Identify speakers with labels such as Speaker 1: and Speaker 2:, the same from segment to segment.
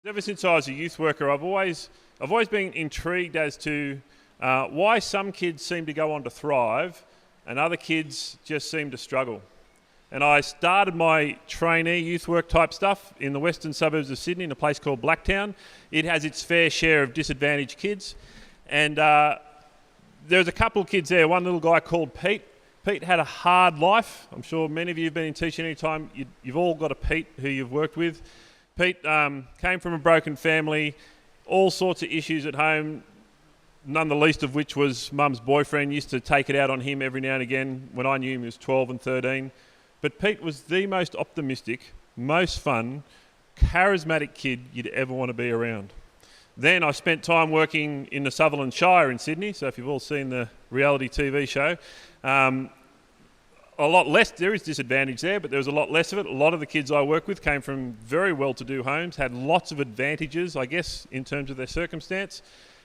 Speaker 1: Ever since I was a youth worker, I've always been intrigued as to why some kids seem to go on to thrive and other kids just seem to struggle. And I started my trainee youth work type stuff in the western suburbs of Sydney in a place called Blacktown. It has its fair share of disadvantaged kids. And there's a couple of kids there, one little guy called Pete. Pete had a hard life. I'm sure many of you have been in teaching any time. You've all got a Pete who you've worked with. Pete came from a broken family, all sorts of issues at home, none the least of which was mum's boyfriend used to take it out on him every now and again. When I knew him, he was 12 and 13. But Pete was the most optimistic, most fun, charismatic kid you'd ever want to be around. Then I spent time working in the Sutherland Shire in Sydney, so if you've all seen the reality TV show, a lot less, there is disadvantage there, but there was a lot less of it. A lot of the kids I work with came from very well-to-do homes, had lots of advantages, I guess, in terms of their circumstance.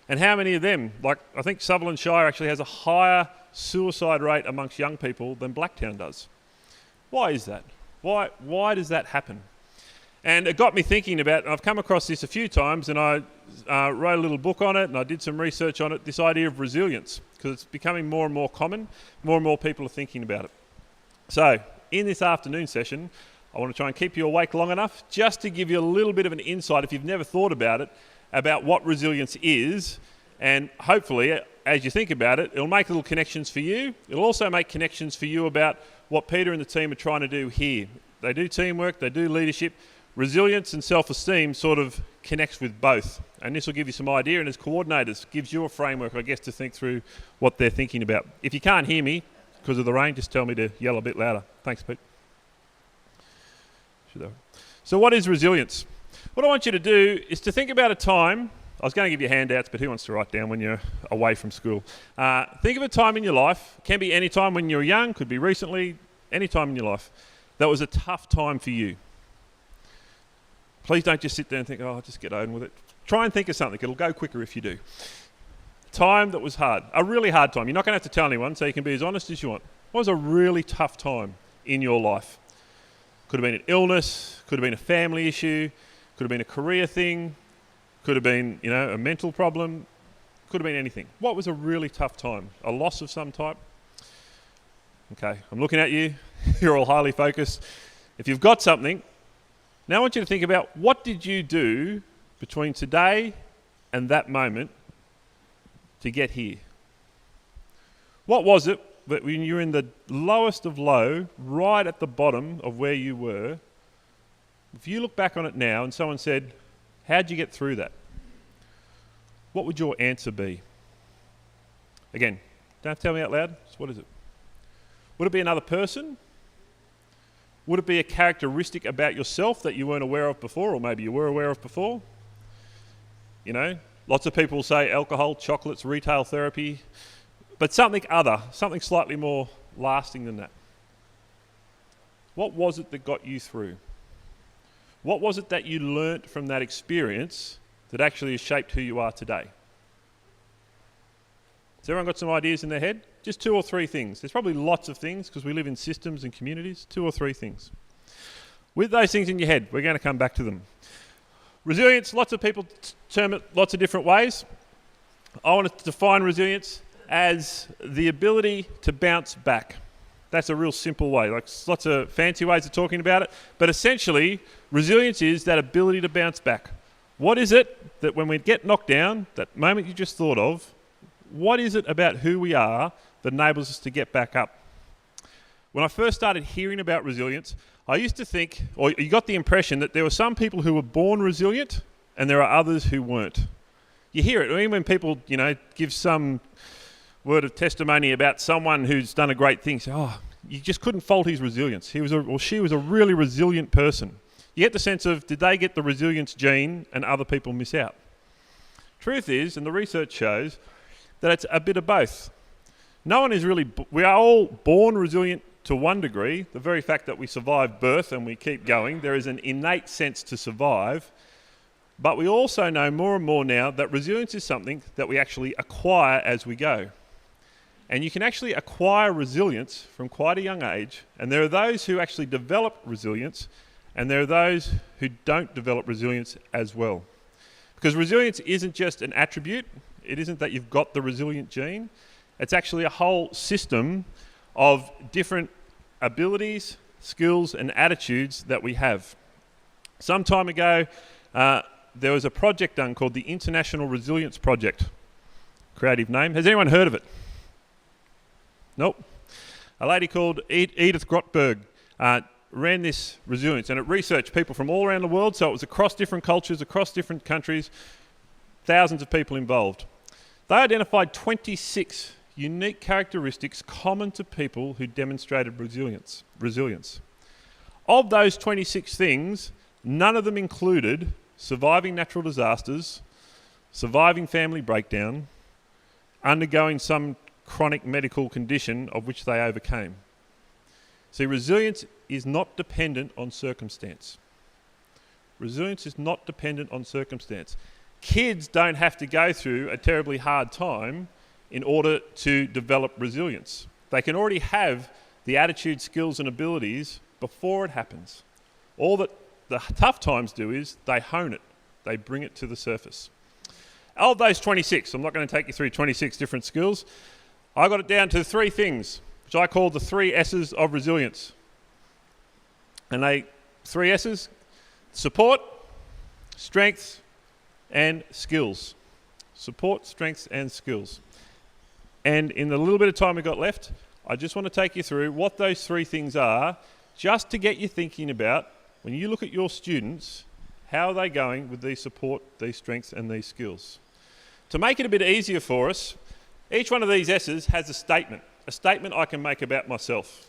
Speaker 1: And how many of them, like I think Sutherland Shire actually has a higher suicide rate amongst young people than Blacktown does. Why is that? Why does that happen? And it got me thinking about, I've come across this a few times, and I wrote a little book on it, and I did some research on it, this idea of resilience, because it's becoming more and more common, more and more people are thinking about it. So, in this afternoon session, I want to try and keep you awake long enough just to give you a little bit of an insight, if you've never thought about it, about what resilience is, and hopefully, as you think about it, it'll make little connections for you. It'll also make connections for you about what Peter and the team are trying to do here. They do teamwork, they do leadership. Resilience and self-esteem sort of connects with both, and this will give you some idea, and as coordinators, gives you a framework, I guess, to think through what they're thinking about. If you can't hear me, because of the rain, just tell me to yell a bit louder. Thanks, Pete. So what is resilience? What I want you to do is to think about a time. I was going to give you handouts, but who wants to write down when you're away from school? Think of a time in your life. It can be any time when you're young, could be recently, any time in your life, that was a tough time for you. Please don't just sit there and think, oh, I'll just get on with it. Try and think of something. It'll go quicker if you do. Time that was hard, a really hard time. You're not going to have to tell anyone, so you can be as honest as you want. What was a really tough time in your life? Could have been an illness, could have been a family issue, could have been a career thing, could have been, a mental problem, could have been anything. What was a really tough time? A loss of some type? Okay, I'm looking at you. You're all highly focused. If you've got something, now I want you to think about what did you do between today and that moment to get here? What was it that when you're in the lowest of low, right at the bottom of where you were, if you look back on it now and someone said, how'd you get through that? What would your answer be? Again, don't tell me out loud. So what is it? Would it be another person? Would it be a characteristic about yourself that you weren't aware of before, or maybe you were aware of before? Lots of people say alcohol, chocolates, retail therapy, but something other, something slightly more lasting than that. What was it that got you through? What was it that you learnt from that experience that actually has shaped who you are today? Has everyone got some ideas in their head? Just 2 or 3 things. There's probably lots of things because we live in systems and communities. 2 or 3 things. With those things in your head, we're going to come back to them. Resilience, lots of people term it lots of different ways. I want to define resilience as the ability to bounce back. That's a real simple way. Lots of fancy ways of talking about it, but essentially, resilience is that ability to bounce back. What is it that when we get knocked down, that moment you just thought of, what is it about who we are that enables us to get back up? When I first started hearing about resilience, I used to think, or you got the impression that there were some people who were born resilient and there are others who weren't. You hear it, even when people, give some word of testimony about someone who's done a great thing, say, oh, you just couldn't fault his resilience. He was she was a really resilient person. You get the sense of, did they get the resilience gene and other people miss out? Truth is, and the research shows, that it's a bit of both. No one is really, we are all born resilient to one degree. The very fact that we survive birth and we keep going, there is an innate sense to survive. But we also know more and more now that resilience is something that we actually acquire as we go. And you can actually acquire resilience from quite a young age. And there are those who actually develop resilience and there are those who don't develop resilience as well. Because resilience isn't just an attribute. It isn't that you've got the resilient gene. It's actually a whole system of different abilities, skills, and attitudes that we have. Some time ago, there was a project done called the International Resilience Project. Creative name. Has anyone heard of it? Nope. A lady called Edith Grotberg ran this resilience, and it researched people from all around the world, so it was across different cultures, across different countries, thousands of people involved. They identified 26 unique characteristics common to people who demonstrated resilience. Of those 26 things, none of them included surviving natural disasters, surviving family breakdown, undergoing some chronic medical condition of which they overcame. See, resilience is not dependent on circumstance. Resilience is not dependent on circumstance. Kids don't have to go through a terribly hard time in order to develop resilience. They can already have the attitude, skills, and abilities before it happens. All that the tough times do is they hone it. They bring it to the surface. Of those 26, I'm not going to take you through 26 different skills. I got it down to 3 things, which I call the 3 S's of resilience. And they 3 S's: support, strengths, and skills. Support, strengths, and skills. And in the little bit of time we've got left, I just want to take you through what those 3 things are, just to get you thinking about, when you look at your students, how are they going with these support, these strengths, and these skills? To make it a bit easier for us, each one of these S's has a statement I can make about myself.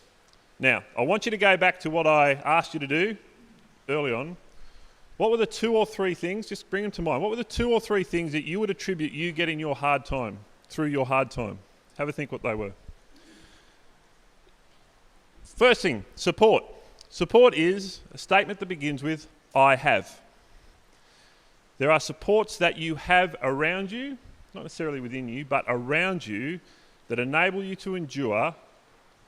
Speaker 1: Now, I want you to go back to what I asked you to do early on. What were the 2 or 3 things, just bring them to mind, what were the 2 or 3 things that you would attribute you getting your hard time, through your hard time? Have a think what they were. First thing, support. Support is a statement that begins with, I have. There are supports that you have around you, not necessarily within you, but around you, that enable you to endure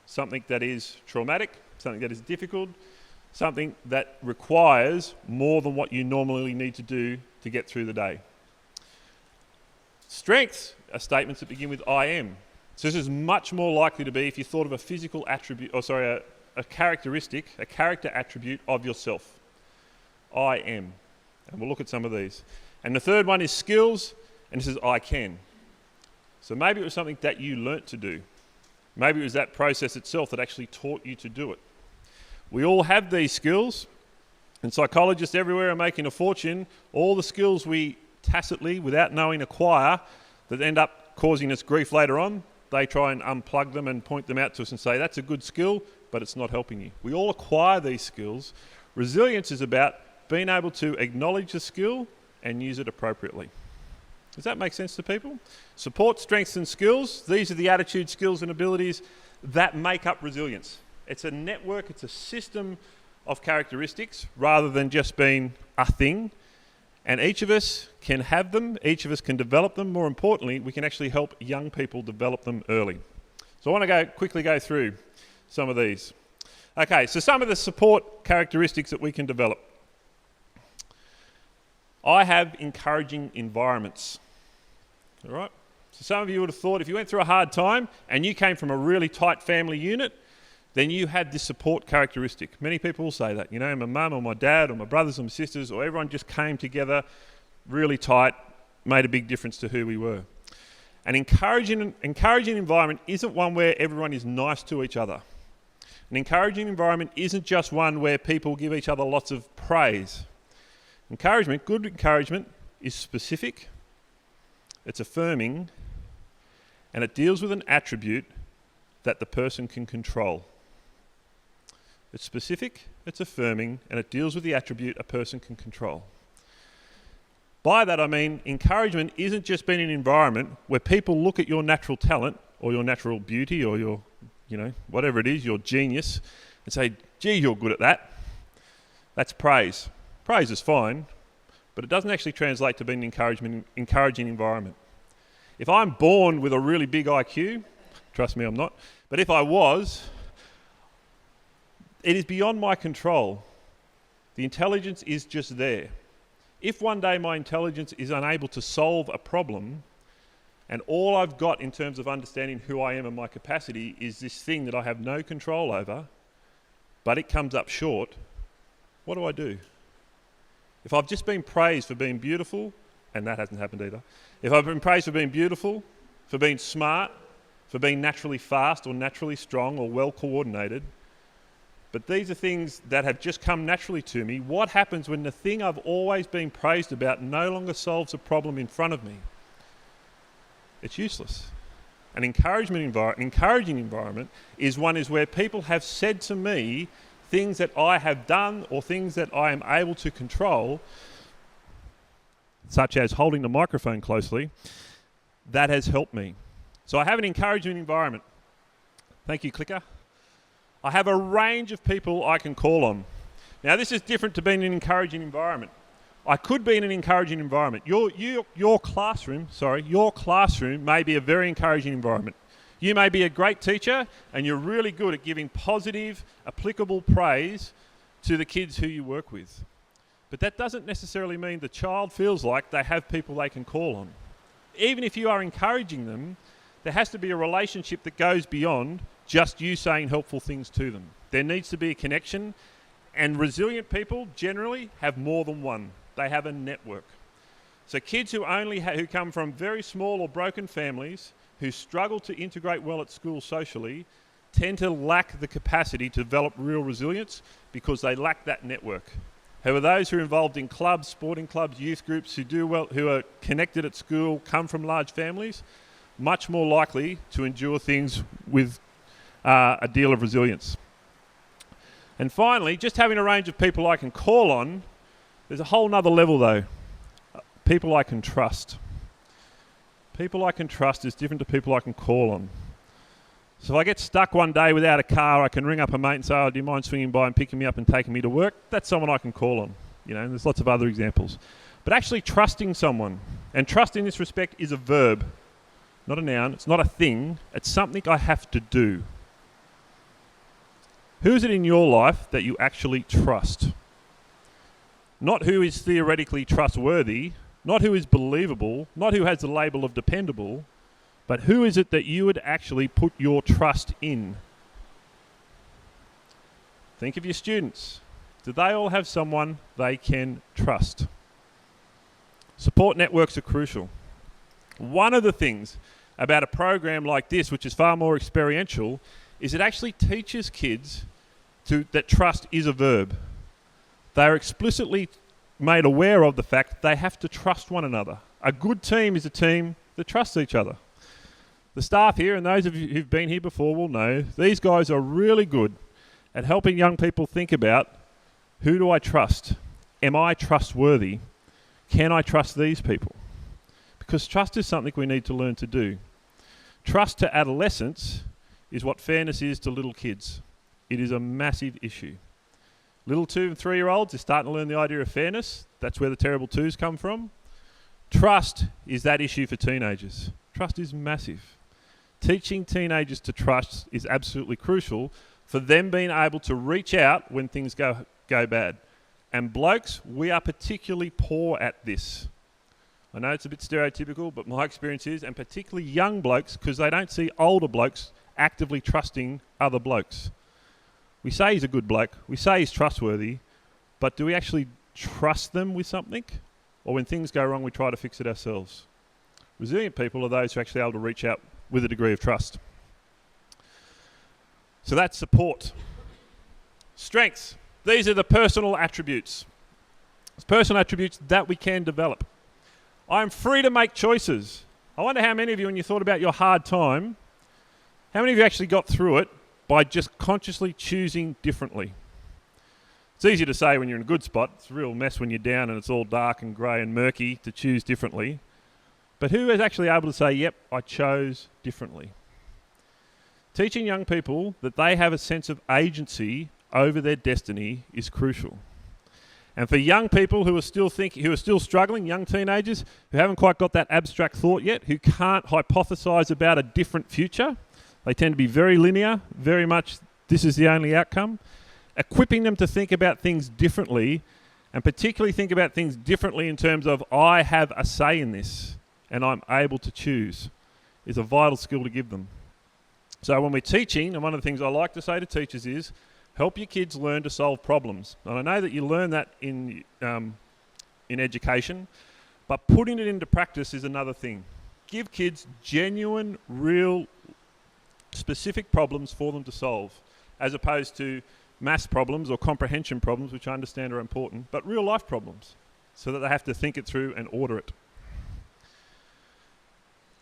Speaker 1: something that is traumatic, something that is difficult, something that requires more than what you normally need to do to get through the day. Strengths are statements that begin with I am. So this is much more likely to be if you thought of a physical attribute, a characteristic, a character attribute of yourself. I am. And we'll look at some of these. And the third one is skills, and this is I can. So maybe it was something that you learnt to do. Maybe it was that process itself that actually taught you to do it. We all have these skills, and psychologists everywhere are making a fortune. All the skills we tacitly, without knowing, acquire that end up causing us grief later on, they try and unplug them and point them out to us and say, that's a good skill, but it's not helping you. We all acquire these skills. Resilience is about being able to acknowledge the skill and use it appropriately. Does that make sense to people? Support, strengths, and skills. These are the attitude, skills, and abilities that make up resilience. It's a network, it's a system of characteristics rather than just being a thing. And each of us can have them, each of us can develop them. More importantly, we can actually help young people develop them early. So I want to quickly go through some of these. Okay, so some of the support characteristics that we can develop. I have encouraging environments. All right? So some of you would have thought if you went through a hard time and you came from a really tight family unit, then you had this support characteristic. Many people will say that. You know, my mum or my dad or my brothers and my sisters or everyone just came together really tight, made a big difference to who we were. An encouraging environment isn't one where everyone is nice to each other. An encouraging environment isn't just one where people give each other lots of praise. Encouragement, good encouragement, is specific, it's affirming, and it deals with an attribute that the person can control. It's specific, it's affirming, and it deals with the attribute a person can control. By that I mean encouragement isn't just being an environment where people look at your natural talent or your natural beauty or your, whatever it is, your genius, and say, gee, you're good at that. That's praise. Praise is fine, but it doesn't actually translate to being an encouraging environment. If I'm born with a really big IQ, trust me I'm not, but if I was, it is beyond my control The intelligence is just there. If one day my intelligence is unable to solve a problem, and all I've got in terms of understanding who I am and my capacity is this thing that I have no control over, but it comes up short, what do? If I've just been praised for being beautiful, and that hasn't happened either, if I've been praised for being beautiful, for being smart, for being naturally fast or naturally strong or well coordinated, but these are things that have just come naturally to me, what happens when the thing I've always been praised about no longer solves a problem in front of me? It's useless. An encouraging environment is where people have said to me things that I have done or things that I am able to control, such as holding the microphone closely, that has helped me. So I have an encouraging environment. Thank you, clicker. I have a range of people I can call on. Now, this is different to being in an encouraging environment. I could be in an encouraging environment. Your classroom may be a very encouraging environment. You may be a great teacher and you're really good at giving positive, applicable praise to the kids who you work with. But that doesn't necessarily mean the child feels like they have people they can call on. Even if you are encouraging them, there has to be a relationship that goes beyond just you saying helpful things to them. There needs to be a connection, and resilient people generally have more than one. They have a network. So kids who come from very small or broken families, who struggle to integrate well at school socially, tend to lack the capacity to develop real resilience because they lack that network. However, those who are involved in clubs, sporting clubs, youth groups, who do well, who are connected at school, come from large families, much more likely to endure things with a deal of resilience. And finally, just having a range of people I can call on, there's a whole nother level though. People I can trust. People I can trust is different to people I can call on. So if I get stuck one day without a car, I can ring up a mate and say, oh, do you mind swinging by and picking me up and taking me to work? That's someone I can call on. You know, and there's lots of other examples. But actually trusting someone, and trust in this respect is a verb, not a noun. It's not a thing. It's something I have to do. Who is it in your life that you actually trust? Not who is theoretically trustworthy, not who is believable, not who has the label of dependable, but who is it that you would actually put your trust in? Think of your students. Do they all have someone they can trust? Support networks are crucial. One of the things about a program like this, which is far more experiential, is it actually teaches kids that trust is a verb. They are explicitly made aware of the fact they have to trust one another. A good team is a team that trusts each other. The staff here, and those of you who've been here before will know, these guys are really good at helping young people think about, who do I trust? Am I trustworthy? Can I trust these people? Because trust is something we need to learn to do. Trust to adolescents is what fairness is to little kids. It is a massive issue. Little 2 and 3-year-olds are starting to learn the idea of fairness. That's where the terrible twos come from. Trust is that issue for teenagers. Trust is massive. Teaching teenagers to trust is absolutely crucial for them being able to reach out when things go bad. And blokes, we are particularly poor at this. I know it's a bit stereotypical, but my experience is, and particularly young blokes, because they don't see older blokes actively trusting other blokes. We say he's a good bloke, we say he's trustworthy, but do we actually trust them with something? Or when things go wrong, we try to fix it ourselves? Resilient people are those who are actually able to reach out with a degree of trust. So that's support. Strengths. These are the personal attributes. It's personal attributes that we can develop. I'm free to make choices. I wonder how many of you, when you thought about your hard time, how many of you actually got through it by just consciously choosing differently? It's easy to say when you're in a good spot. It's a real mess when you're down and it's all dark and grey and murky to choose differently. But who is actually able to say, yep, I chose differently? Teaching young people that they have a sense of agency over their destiny is crucial. And for young people who are still struggling, young teenagers who haven't quite got that abstract thought yet, who can't hypothesize about a different future, they tend to be very linear, very much this is the only outcome. equipping them to think about things differently, and particularly think about things differently in terms of I have a say in this and I'm able to choose, is a vital skill to give them. So when we're teaching, and one of the things I like to say to teachers is, help your kids learn to solve problems. And I know that you learn that in education, but putting it into practice is another thing. Give kids genuine, real, specific problems for them to solve, as opposed to maths problems or comprehension problems, which I understand are important, but real life problems, so that they have to think it through and order it.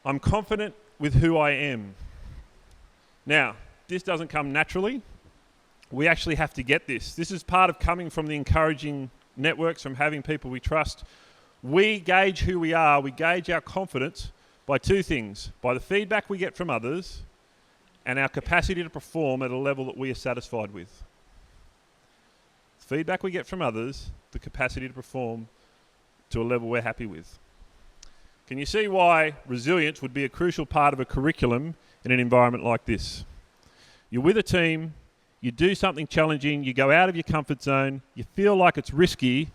Speaker 1: I'm confident with who I am. Now, this doesn't come naturally. We actually have to get this. This is part of coming from the encouraging networks, from having people we trust. We gauge who we are, we gauge our confidence by two things: by the feedback we get from others and our capacity to perform at a level that we are satisfied with. Feedback we get from others, the capacity to perform to a level we're happy with. Can you see why resilience would be a crucial part of a curriculum in an environment like this? You're with a team, you do something challenging, you go out of your comfort zone, you feel like it's risky,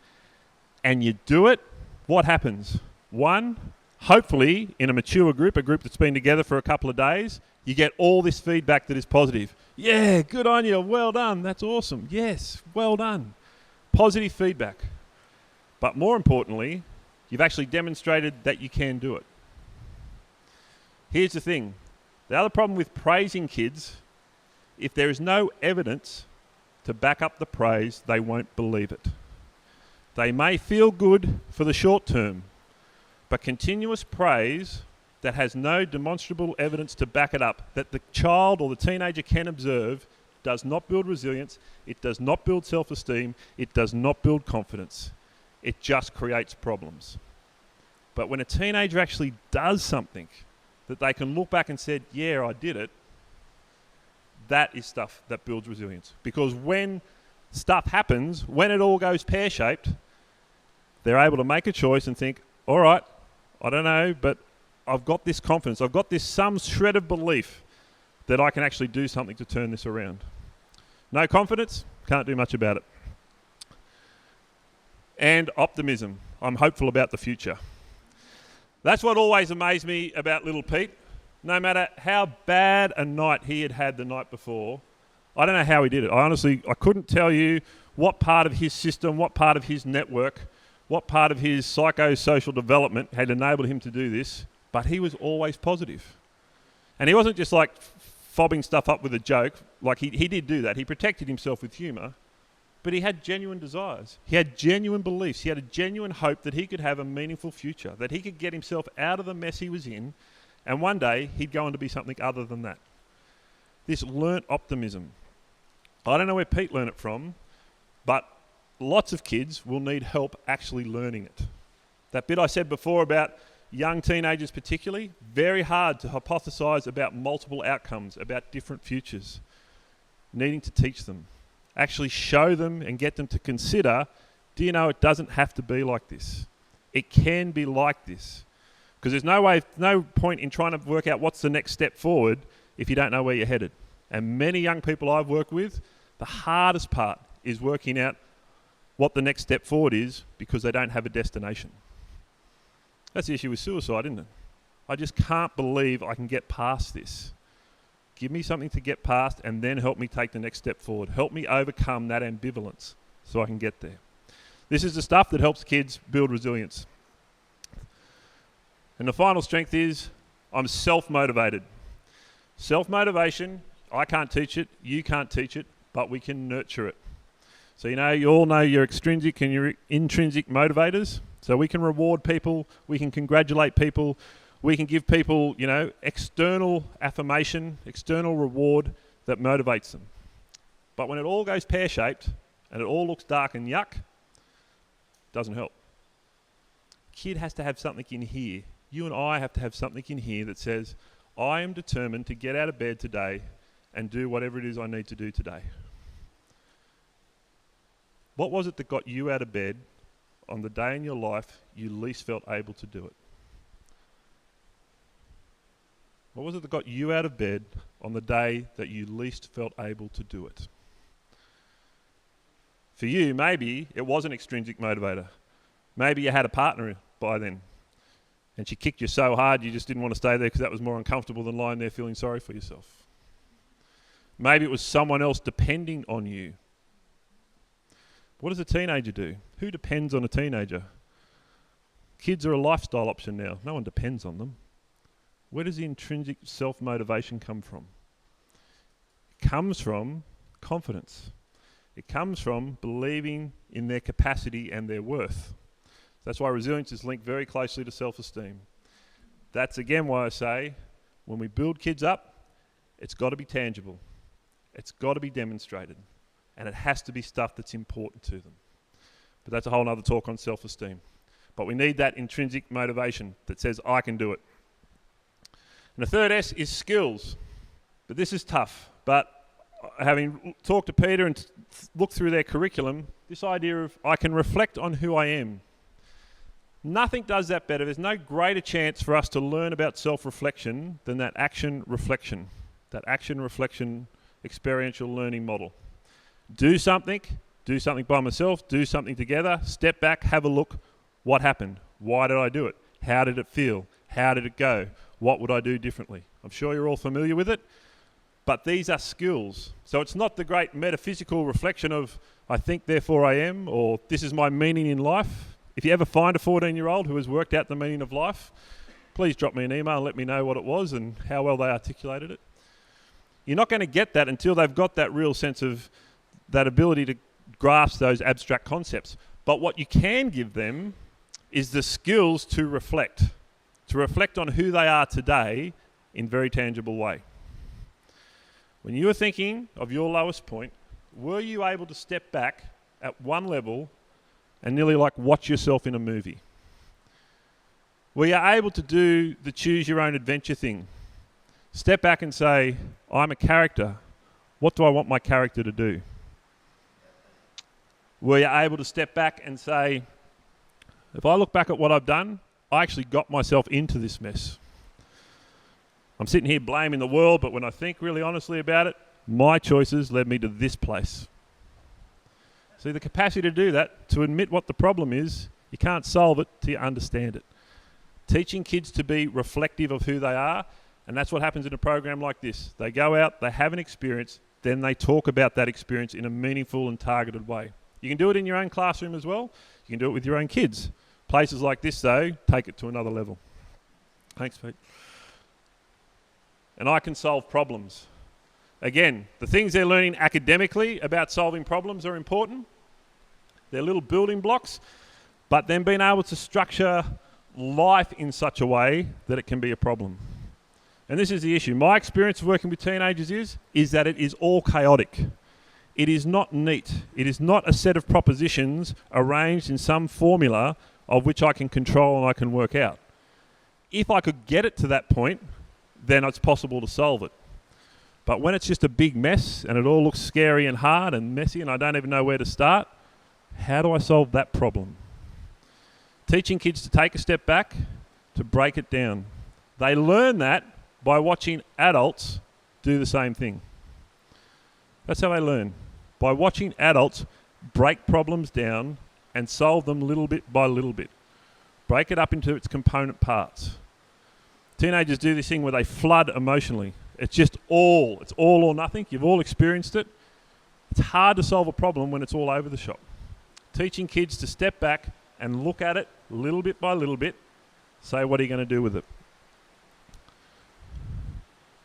Speaker 1: and you do it. What happens? One, hopefully in a mature group, a group that's been together for a couple of days, you get all this feedback that is positive. Yeah, good on you, well done, that's awesome. Yes, well done. Positive feedback. But more importantly, you've actually demonstrated that you can do it. Here's the thing. The other problem with praising kids, if there is no evidence to back up the praise, they won't believe it. They may feel good for the short term, but continuous praise that has no demonstrable evidence to back it up, that the child or the teenager can observe, does not build resilience, it does not build self-esteem, it does not build confidence. It just creates problems. But when a teenager actually does something that they can look back and say, yeah, I did it, that is stuff that builds resilience. Because when stuff happens, when it all goes pear-shaped, they're able to make a choice and think, all right, I don't know, but I've got this confidence, I've got this some shred of belief that I can actually do something to turn this around. No confidence, can't do much about it. And optimism. I'm hopeful about the future. That's what always amazed me about little Pete. No matter how bad a night he had had the night before, I don't know how he did it. I couldn't tell you what part of his system, what part of his network, what part of his psychosocial development had enabled him to do this, but he was always positive. And he wasn't just like fobbing stuff up with a joke. Like he did do that. He protected himself with humour, but he had genuine desires. He had genuine beliefs. He had a genuine hope that he could have a meaningful future, that he could get himself out of the mess he was in, and one day he'd go on to be something other than that. This learnt optimism. I don't know where Pete learned it from, but lots of kids will need help actually learning it. That bit I said before about young teenagers particularly, very hard to hypothesize about multiple outcomes, about different futures. Needing to teach them. Actually show them and get them to consider, do you know, it doesn't have to be like this. It can be like this. Because there's no point in trying to work out what's the next step forward if you don't know where you're headed. And many young people I've worked with, the hardest part is working out what the next step forward is because they don't have a destination. That's the issue with suicide, isn't it? I just can't believe I can get past this. Give me something to get past and then help me take the next step forward. Help me overcome that ambivalence so I can get there. This is the stuff that helps kids build resilience. And the final strength is I'm self-motivated. Self-motivation, I can't teach it, you can't teach it, but we can nurture it. So you all know your extrinsic and your intrinsic motivators. So we can reward people, we can congratulate people, we can give people, external affirmation, external reward that motivates them. But when it all goes pear-shaped and it all looks dark and yuck, it doesn't help. Kid has to have something in here. You and I have to have something in here that says, I am determined to get out of bed today and do whatever it is I need to do today. What was it that got you out of bed on the day in your life you least felt able to do it? What was it that got you out of bed on the day that you least felt able to do it? For you, maybe it was an extrinsic motivator. Maybe you had a partner by then, and she kicked you so hard you just didn't want to stay there because that was more uncomfortable than lying there feeling sorry for yourself. Maybe it was someone else depending on you. What does a teenager do? Who depends on a teenager? Kids are a lifestyle option now. No one depends on them. Where does the intrinsic self-motivation come from? It comes from confidence. It comes from believing in their capacity and their worth. That's why resilience is linked very closely to self-esteem. That's again why I say, when we build kids up, it's got to be tangible. It's got to be demonstrated. And it has to be stuff that's important to them. But that's a whole other talk on self-esteem. But we need that intrinsic motivation that says, I can do it. And the third S is skills. But this is tough. But having talked to Peter and looked through their curriculum, this idea of I can reflect on who I am. Nothing does that better. There's no greater chance for us to learn about self-reflection than that action-reflection experiential learning model. Do something by myself, do something together, step back, have a look. What happened? Why did I do it? How did it feel? How did it go? What would I do differently? I'm sure you're all familiar with it, but these are skills. So it's not the great metaphysical reflection of, I think, therefore I am, or this is my meaning in life. If you ever find a 14-year-old who has worked out the meaning of life, please drop me an email and let me know what it was and how well they articulated it. You're not going to get that until they've got that real sense of that ability to grasp those abstract concepts. But what you can give them is the skills to reflect on who they are today in a very tangible way. When you were thinking of your lowest point, were you able to step back at one level and nearly like watch yourself in a movie? Were you able to do the choose your own adventure thing? Step back and say, I'm a character. What do I want my character to do? Were you able to step back and say, if I look back at what I've done, I actually got myself into this mess. I'm sitting here blaming the world, but when I think really honestly about it, my choices led me to this place. See, the capacity to do that, to admit what the problem is, you can't solve it till you understand it. Teaching kids to be reflective of who they are, and that's what happens in a program like this. They go out, they have an experience, then they talk about that experience in a meaningful and targeted way. You can do it in your own classroom as well. You can do it with your own kids. Places like this, though, take it to another level. Thanks, Pete. And I can solve problems. Again, the things they're learning academically about solving problems are important. They're little building blocks, but then being able to structure life in such a way that it can be a problem. And this is the issue. My experience of working with teenagers is that it is all chaotic. It is not neat. It is not a set of propositions arranged in some formula of which I can control and I can work out. If I could get it to that point, then it's possible to solve it. But when it's just a big mess and it all looks scary and hard and messy and I don't even know where to start, how do I solve that problem? Teaching kids to take a step back, to break it down. They learn that by watching adults do the same thing. That's how they learn. By watching adults break problems down and solve them little bit by little bit. Break it up into its component parts. Teenagers do this thing where they flood emotionally. It's all or nothing. You've all experienced it. It's hard to solve a problem when it's all over the shop. Teaching kids to step back and look at it little bit by little bit, say, what are you going to do with it?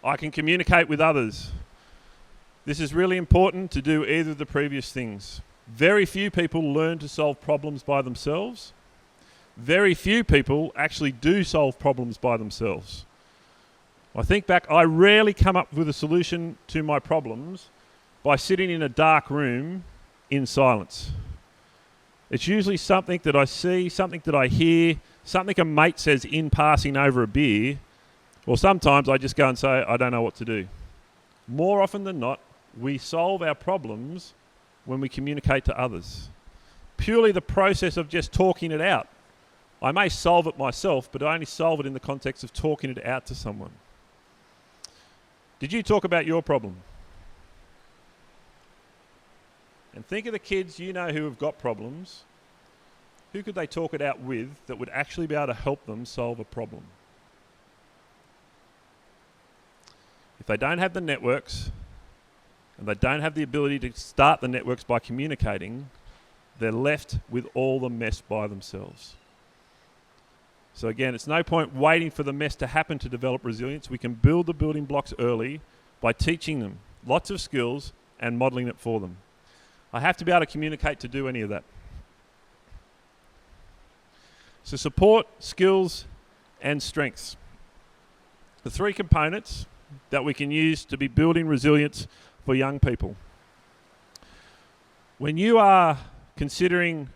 Speaker 1: I can communicate with others. This is really important to do either of the previous things. Very few people learn to solve problems by themselves. Very few people actually do solve problems by themselves. I think back, I rarely come up with a solution to my problems by sitting in a dark room in silence. It's usually something that I see, something that I hear, something a mate says in passing over a beer, or sometimes I just go and say, I don't know what to do. More often than not, we solve our problems when we communicate to others. Purely the process of just talking it out. I may solve it myself, but I only solve it in the context of talking it out to someone. Did you talk about your problem? And think of the kids you know who have got problems. Who could they talk it out with that would actually be able to help them solve a problem? If they don't have the networks, and they don't have the ability to start the networks by communicating, they're left with all the mess by themselves. So again, it's no point waiting for the mess to happen to develop resilience. We can build the building blocks early by teaching them lots of skills and modelling it for them. I have to be able to communicate to do any of that. So support, skills, and strengths. The three components that we can use to be building resilience for young people. When you are considering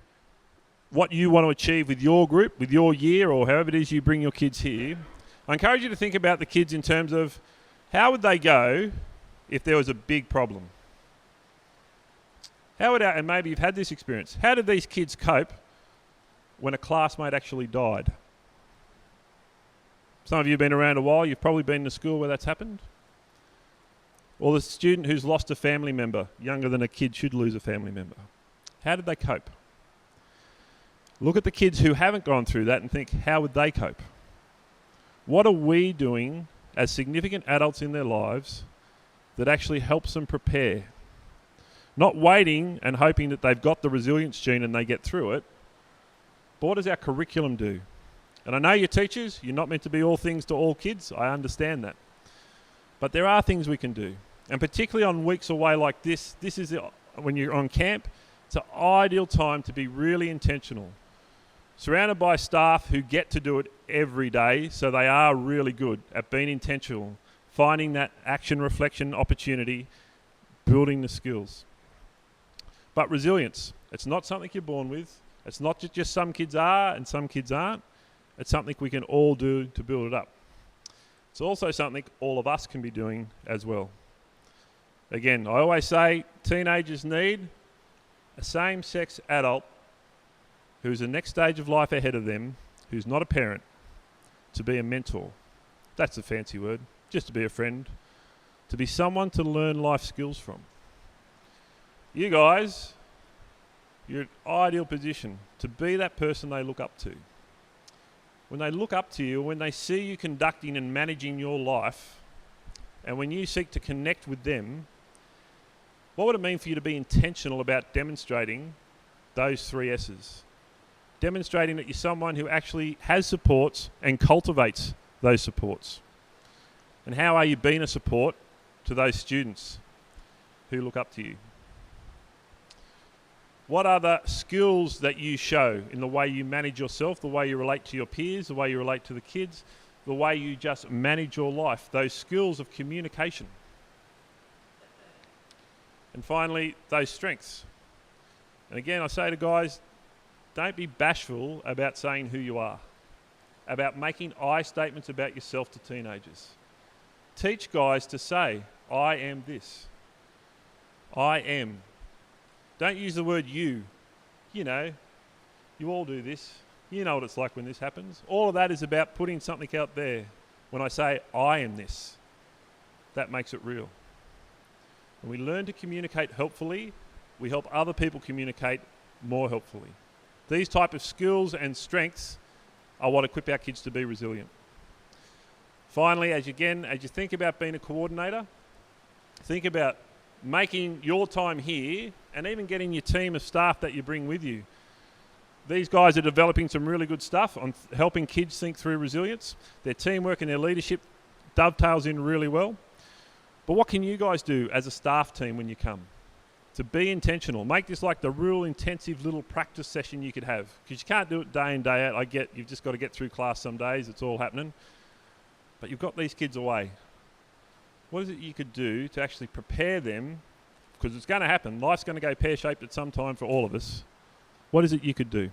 Speaker 1: what you want to achieve with your group, with your year, or however it is you bring your kids here, I encourage you to think about the kids in terms of how would they go if there was a big problem? And maybe you've had this experience, how did these kids cope when a classmate actually died? Some of you have been around a while, you've probably been in a school where that's happened. Or the student who's lost a family member, younger than a kid should lose a family member. How did they cope? Look at the kids who haven't gone through that and think, how would they cope? What are we doing as significant adults in their lives that actually helps them prepare? Not waiting and hoping that they've got the resilience gene and they get through it, but what does our curriculum do? And I know you're teachers, you're not meant to be all things to all kids, I understand that. But there are things we can do. And particularly on weeks away like this is when you're on camp, it's an ideal time to be really intentional. Surrounded by staff who get to do it every day, so they are really good at being intentional, finding that action reflection opportunity, building the skills. But resilience, it's not something you're born with. It's not just some kids are and some kids aren't. It's something we can all do to build it up. It's also something all of us can be doing as well. Again, I always say teenagers need a same-sex adult who's the next stage of life ahead of them, who's not a parent, to be a mentor. That's a fancy word, just to be a friend, to be someone to learn life skills from. You guys, you're in an ideal position to be that person they look up to. When they look up to you, when they see you conducting and managing your life, and when you seek to connect with them, what would it mean for you to be intentional about demonstrating those three S's? Demonstrating that you're someone who actually has supports and cultivates those supports. And how are you being a support to those students who look up to you? What are the skills that you show in the way you manage yourself, the way you relate to your peers, the way you relate to the kids, the way you just manage your life, those skills of communication? And finally, those strengths. And again, I say to guys, don't be bashful about saying who you are, about making I statements about yourself to teenagers. Teach guys to say, I am this. I am. Don't use the word you. You know, you all do this. You know what it's like when this happens. All of that is about putting something out there. When I say, I am this, that makes it real. When we learn to communicate helpfully, we help other people communicate more helpfully. These type of skills and strengths are what equip our kids to be resilient. Finally, as you think about being a coordinator, think about making your time here and even getting your team of staff that you bring with you. These guys are developing some really good stuff on helping kids think through resilience. Their teamwork and their leadership dovetails in really well. But what can you guys do as a staff team when you come? To be intentional. Make this like the real intensive little practice session you could have. Because you can't do it day in, day out. I get you've just got to get through class some days. It's all happening. But you've got these kids away. What is it you could do to actually prepare them? Because it's going to happen. Life's going to go pear-shaped at some time for all of us. What is it you could do?